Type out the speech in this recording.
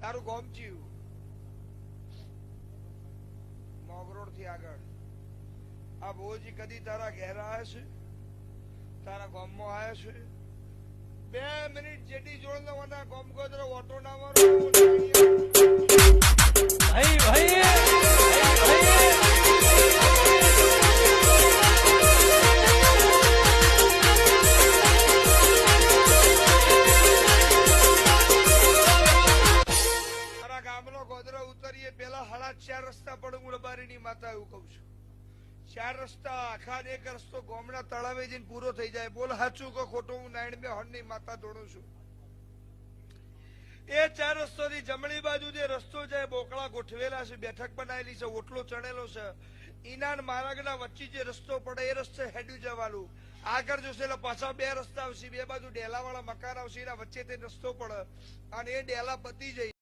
તારું ગોમ ચીયું મોગરોડ થી આગળ આ બોજી કદી તારા ઘેર આવ્યા છે તારા ગામમાં આવ્યા છે 2 મિનિટ જેટી જોડ લેવાના ગામ ગોદરો ઓટો ના મારો ભાઈ ભાઈ ગોદરા ઉતરીએ પેલા 4.5 રસ્તા પડે હું રબારીની માતા એવું કઉ છું 4 રસ્તા આખા એક રસ્તો ગોમના તળાવે જઈને પૂરો થઈ જાય બોલ સાચું કે ખોટું હું 9 હણની માતા દોડું છું એ 4 રસ્તોની જમણી બાજુ જે રસ્તો જાય બોકડા ગોઠવેલા છે બેઠક બનાવેલી છે ઓટલો ચણેલો છે ઈનાન માર્ગના વચ્ચે જે રસ્તો પડે એ રસ્તે હેડ્યું જવાનું આગળ જોશે એટલે પાછા 2 રસ્તા આવશે 2 બાજુ ડેલા વાળા મકાન આવશે એના વચ્ચે તે રસ્તો પડે અને એ ડેલા પતી જાય